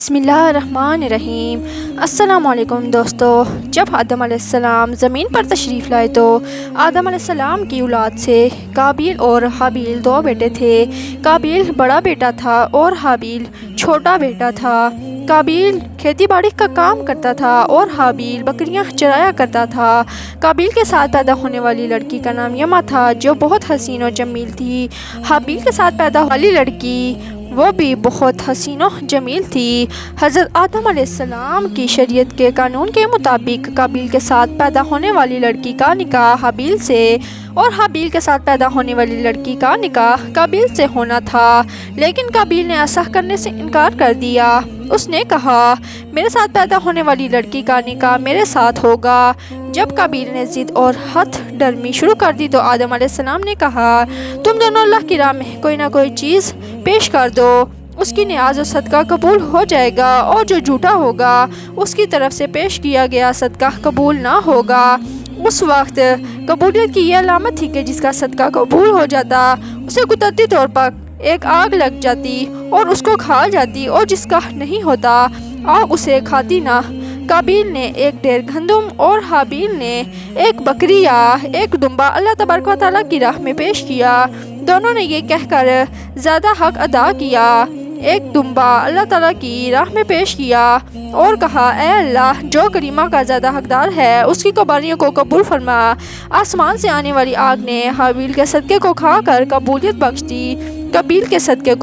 بسم اللہ الرحمن الرحیم۔ السلام علیکم دوستو۔ جب آدم علیہ السلام زمین پر تشریف لائے تو آدم علیہ السلام کی اولاد سے قابیل اور حابیل دو بیٹے تھے۔ قابیل بڑا بیٹا تھا اور حابیل چھوٹا بیٹا تھا۔ قابیل کھیتی باڑی کا کام کرتا تھا اور حابیل بکریاں چرایا کرتا تھا۔ قابیل کے ساتھ پیدا ہونے والی لڑکی کا نام یما تھا جو بہت حسین و جمیل تھی۔ حابیل کے ساتھ پیدا ہونے والی لڑکی وہ بھی بہت حسین و جمیل تھی۔ حضرت آدم علیہ السلام کی شریعت کے قانون کے مطابق قابیل کے ساتھ پیدا ہونے والی لڑکی کا نکاح حابیل سے اور حابیل کے ساتھ پیدا ہونے والی لڑکی کا نکاح قابیل سے ہونا تھا، لیکن قابیل نے ایسا کرنے سے انکار کر دیا۔ اس نے کہا میرے ساتھ پیدا ہونے والی لڑکی کا نکاح میرے ساتھ ہوگا۔ جب قابیل نے ضد اور ہتھ ڈرمی شروع کر دی تو آدم علیہ السلام نے کہا تم دونوں اللہ کی راہ میں کوئی نہ کوئی چیز پیش کر دو، اس کی نیاز و صدقہ قبول ہو جائے گا، اور جو جھوٹا ہوگا اس کی طرف سے پیش کیا گیا صدقہ قبول نہ ہوگا۔ اس وقت قبولیت کی یہ علامت تھی کہ جس کا صدقہ قبول ہو جاتا اسے قدرتی طور پر ایک آگ لگ جاتی اور اس کو کھا جاتی، اور جس کا نہیں ہوتا آگ اسے کھاتی نہ۔ قابیل نے ایک ڈھیر گندم اور حابیل نے ایک بکری یا ایک دمبا اللہ تبارک و تعالیٰ کی راہ میں پیش کیا۔ دونوں نے یہ کہہ کر زیادہ حق ادا کیا۔ ایک دمبا اللہ تعالیٰ کی راہ میں پیش کیا اور کہا اے اللہ، جو کریمہ کا زیادہ حقدار ہے اس کی قربانیوں کو قبول فرما۔ آسمان سے آنے والی آگ نے حابیل کے صدقے کو کھا کر قبولیت بخش دی۔ قابیل کے صدقے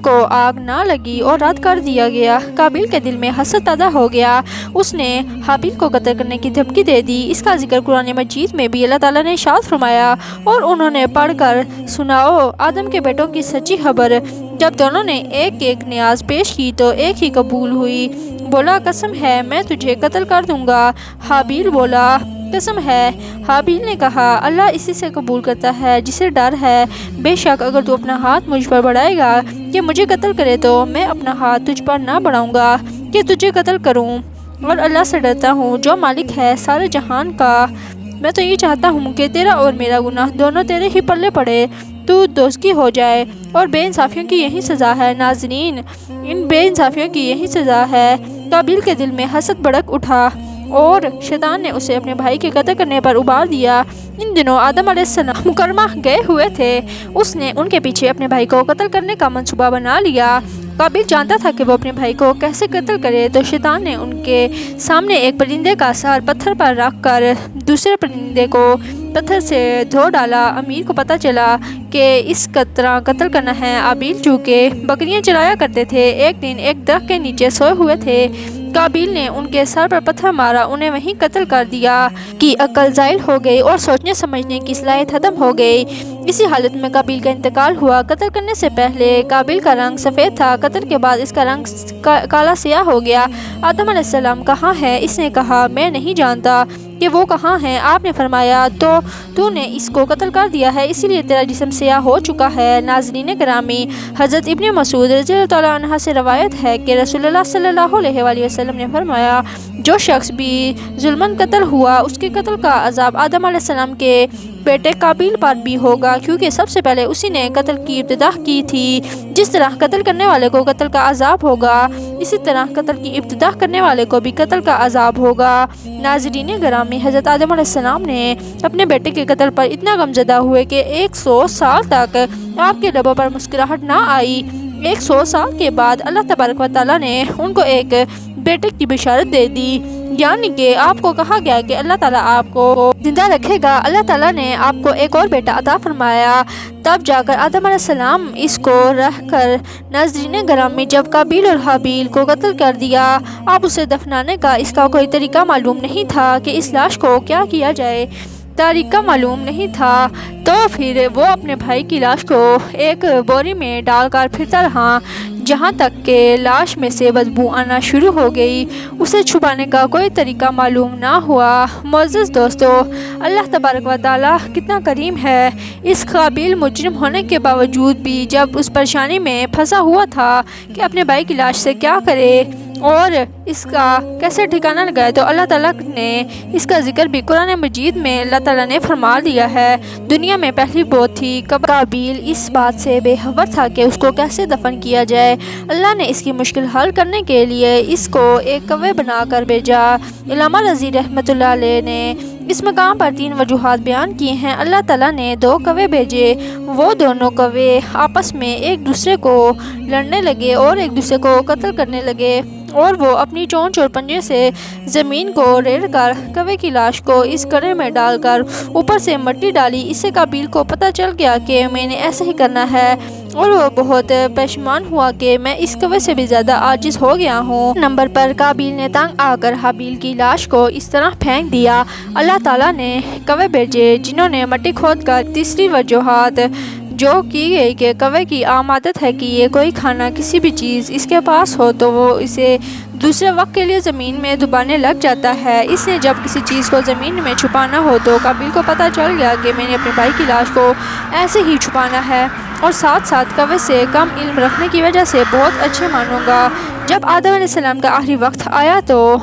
کو آگ نہ لگی اور رد کر دیا گیا۔ قابیل کے دل میں حسد پیدا ہو گیا، اس نے حابیل کو قتل کرنے کی دھمکی دے دی۔ اس کا ذکر قرآن مجید میں بھی اللہ تعالیٰ نے ارشاد فرمایا اور انہوں نے پڑھ کر سناؤ آدم کے بیٹوں کی سچی خبر۔ جب دونوں نے ایک ایک نیاز پیش کی تو ایک ہی قبول ہوئی۔ بولا قسم ہے میں تجھے قتل کر دوں گا۔ حابیل بولا قسم ہے۔ حابیل نے کہا اللہ اسی سے قبول کرتا ہے جسے ڈر ہے، بے شک اگر تو اپنا ہاتھ مجھ پر بڑھائے گا کہ مجھے قتل کرے تو میں اپنا ہاتھ تجھ پر نہ بڑھاؤں گا کہ تجھے قتل کروں، اور اللہ سے ڈرتا ہوں جو مالک ہے سارے جہان کا۔ میں تو یہ چاہتا ہوں کہ تیرا اور میرا گناہ دونوں تیرے ہی پلے پڑے، تو دوزخی ہو جائے، اور بے انصافیوں کی یہی سزا ہے۔ ناظرین، ان بے انصافیوں کی یہی سزا ہے۔ قابیل کے دل میں حسد بھڑک اٹھا اور شیطان نے اسے اپنے بھائی کے قتل کرنے پر ابھار دیا۔ ان دنوں آدم علیہ السلام مکرمہ گئے ہوئے تھے۔ اس نے ان کے پیچھے اپنے بھائی کو قتل کرنے کا منصوبہ بنا لیا۔ قابیل جانتا تھا کہ وہ اپنے بھائی کو کیسے قتل کرے، تو شیطان نے ان کے سامنے ایک پرندے کا سر پتھر پر رکھ کر دوسرے پرندے کو پتھر سے دھو ڈالا۔ امیر کو پتہ چلا کہ اس طرح قتل کرنا ہے۔ حابیل چونکہ بکریاں چرایا کرتے تھے، ایک دن ایک درخت کے نیچے سوئے ہوئے تھے۔ قابیل نے ان کے سر پر پتھر مارا، انہیں وہیں قتل کر دیا۔ کی عقل زائل ہو گئی اور سوچنے سمجھنے کی صلاحیت ختم ہو گئی۔ اسی حالت میں قابیل کا انتقال ہوا۔ قتل کرنے سے پہلے قابیل کا رنگ سفید تھا، قتل کے بعد اس کا رنگ کالا سیاہ ہو گیا۔ آدم علیہ السلام کہاں ہے؟ اس نے کہا میں نہیں جانتا کہ وہ کہاں ہے۔ آپ نے فرمایا تو نے اس کو قتل کر دیا ہے، اسی لیے تیرا جسم سیاہ ہو چکا ہے۔ ناظرین گرامی، حضرت ابن مسعود رضی اللہ تعالیٰ عنہ سے روایت ہے کہ رسول اللہ صلی اللہ علیہ وآلہ وسلم نے فرمایا جو شخص بھی ظلماً قتل ہوا اس کے قتل کا عذاب آدم علیہ السلام کے بیٹے قابیل پر بھی ہوگا، کیونکہ سب سے پہلے اسی نے قتل کی ابتدا کی تھی۔ جس طرح قتل کرنے والے کو قتل کا عذاب ہوگا، اسی طرح قتل کی ابتدا کرنے والے کو بھی قتل کا عذاب ہوگا۔ ناظرین گرامی، حضرت آدم علیہ السلام نے اپنے بیٹے کے قتل پر اتنا غمزدہ ہوئے کہ 100 سال تک آپ کے لبوں پر مسکراہٹ نہ آئی۔ 100 سال کے بعد اللہ تبارک و تعالیٰ نے ان کو ایک بیٹے کی بشارت دے دی، یعنی کہ آپ کو کہا گیا کہ اللہ تعالیٰ آپ کو زندہ رکھے گا۔ اللہ تعالیٰ نے آپ کو ایک اور بیٹا عطا فرمایا، تب جا کر آدم علیہ السلام اس کو رہ کر۔ ناظرین گرامی، جب قابیل اور حابیل کو قتل کر دیا، اب اسے دفنانے کا اس کا کوئی طریقہ معلوم نہیں تھا کہ اس لاش کو کیا کیا جائے۔ طریقہ معلوم نہیں تھا تو پھر وہ اپنے بھائی کی لاش کو ایک بوری میں ڈال کر پھرتا رہا، جہاں تک کہ لاش میں سے بدبو آنا شروع ہو گئی۔ اسے چھپانے کا کوئی طریقہ معلوم نہ ہوا۔ معزز دوستو، اللہ تبارک و تعالیٰ کتنا کریم ہے۔ اس قابیل مجرم ہونے کے باوجود بھی جب اس پریشانی میں پھنسا ہوا تھا کہ اپنے بھائی کی لاش سے کیا کرے، اور اس کا کیسے ٹھکانہ لگایا، تو اللہ تعالیٰ نے اس کا ذکر بھی قرآن مجید میں اللہ تعالیٰ نے فرما دیا ہے۔ دنیا میں پہلی موت تھی، قابیل اس بات سے بے خبر تھا کہ اس کو کیسے دفن کیا جائے۔ اللہ نے اس کی مشکل حل کرنے کے لیے اس کو ایک کوے بنا کر بھیجا۔ علامہ رضی رحمۃ اللہ علیہ نے اس مقام پر 3 وجوہات بیان کی ہیں۔ اللہ تعالیٰ نے 2 کوے بھیجے، وہ دونوں کوے آپس میں ایک دوسرے کو لڑنے لگے اور ایک دوسرے کو قتل کرنے لگے، اور وہ اپنی چونچ اور پنجے سے زمین کو ریڑھ کر کوے کی لاش کو اس گڑھے میں ڈال کر اوپر سے مٹی ڈالی۔ اس سے قابیل کو پتہ چل گیا کہ میں نے ایسے ہی کرنا ہے، اور وہ بہت پشیمان ہوا کہ میں اس کوے سے بھی زیادہ عاجز ہو گیا ہوں۔ نمبر پر قابیل نے تنگ آ کر حابیل کی لاش کو اس طرح پھینک دیا۔ اللہ تعالیٰ نے کوے بھیجے جنہوں نے مٹی کھود کر۔ تیسری وجوہات جو کی گئی کہ کوے کی عام عادت ہے کہ یہ کوئی کھانا کسی بھی چیز اس کے پاس ہو تو وہ اسے دوسرے وقت کے لیے زمین میں دبانے لگ جاتا ہے۔ اس نے جب کسی چیز کو زمین میں چھپانا ہو تو قابیل کو پتہ چل گیا کہ میں نے اپنے بھائی کی لاش کو ایسے ہی چھپانا ہے، اور ساتھ ساتھ کوے سے کم علم رکھنے کی وجہ سے بہت اچھے مانوں گا۔ جب آدم علیہ السلام کا آخری وقت آیا تو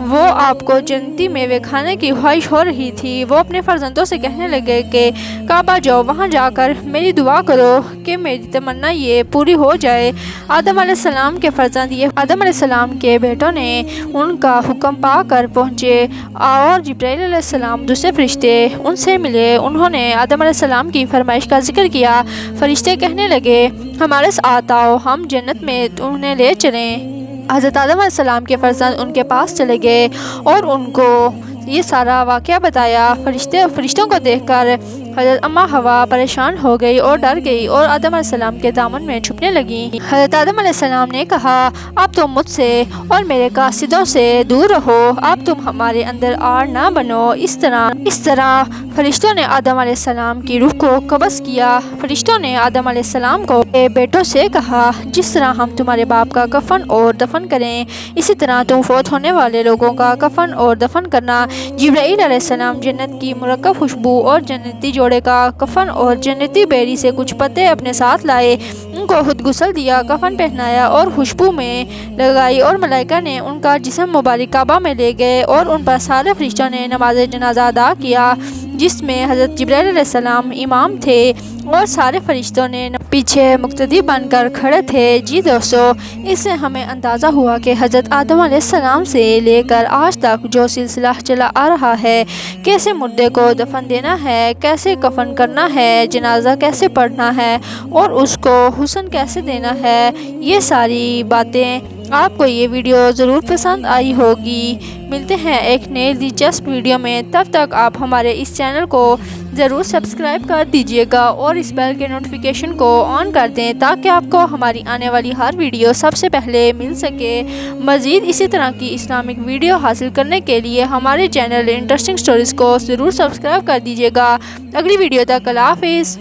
وہ آپ کو جنتی میوے کھانے کی خواہش ہو رہی تھی۔ وہ اپنے فرزندوں سے کہنے لگے کہ کعبہ جاؤ، وہاں جا کر میری دعا کرو کہ میری تمنا یہ پوری ہو جائے۔ آدم علیہ السلام کے فرزند یہ آدم علیہ السلام کے بیٹوں نے ان کا حکم پا کر پہنچے، اور جبرائیل علیہ السلام دوسرے فرشتے ان سے ملے۔ انہوں نے آدم علیہ السلام کی فرمائش کا ذکر کیا۔ فرشتے کہنے لگے ہمارے ساتھ آؤ، ہم جنت میں انہیں لے چلیں۔ حضرت آدم علیہ السلام کے فرزند ان کے پاس چلے گئے اور ان کو یہ سارا واقعہ بتایا۔ فرشتوں کو دیکھ کر حضرت اماں ہوا پریشان ہو گئی اور ڈر گئی، اور آدم علیہ السلام کے دامن میں چھپنے لگی۔ حضرت آدم علیہ السلام نے کہا اب تم مجھ سے اور میرے قاصدوں سے دور رہو، اب تم ہمارے اندر آڑ نہ بنو۔ اس طرح فرشتوں نے آدم علیہ السلام کی روح کو قبض کیا۔ فرشتوں نے آدم علیہ السلام کو بیٹوں سے کہا جس طرح ہم تمہارے باپ کا کفن اور دفن کریں، اسی طرح تم فوت ہونے والے لوگوں کا کفن اور دفن کرنا۔ جبرائیل علیہ السلام جنت کی مرکب خوشبو اور جنتی جوڑے کا کفن اور جنتی بیری سے کچھ پتے اپنے ساتھ لائے، ان کو خود غسل دیا، کفن پہنایا اور خوشبو میں لگائی، اور ملائکہ نے ان کا جسم مبارک کعبہ میں لے گئے، اور ان پر سارے فرشتوں نے نماز جنازہ ادا کیا، جس میں حضرت جبرائیل علیہ السلام امام تھے اور سارے فرشتوں نے پیچھے مقتدی بن کر کھڑے تھے۔ جی دوستو، اس سے ہمیں اندازہ ہوا کہ حضرت آدم علیہ السلام سے لے کر آج تک جو سلسلہ چلا آ رہا ہے، کیسے مردے کو دفن دینا ہے، کیسے کفن کرنا ہے، جنازہ کیسے پڑھنا ہے، اور اس کو حسن کیسے دینا ہے، یہ ساری باتیں آپ کو یہ ویڈیو ضرور پسند آئی ہوگی۔ ملتے ہیں ایک نئے دلچسپ ویڈیو میں، تب تک آپ ہمارے اس چینل کو ضرور سبسکرائب کر دیجیے گا اور اس بیل کے نوٹیفیکیشن کو آن کر دیں تاکہ آپ کو ہماری آنے والی ہر ویڈیو سب سے پہلے مل سکے۔ مزید اسی طرح کی اسلامک ویڈیو حاصل کرنے کے لیے ہمارے چینل انٹرسٹنگ سٹوریز کو ضرور سبسکرائب کر دیجیے گا۔ اگلی ویڈیو تک اللہ حافظ۔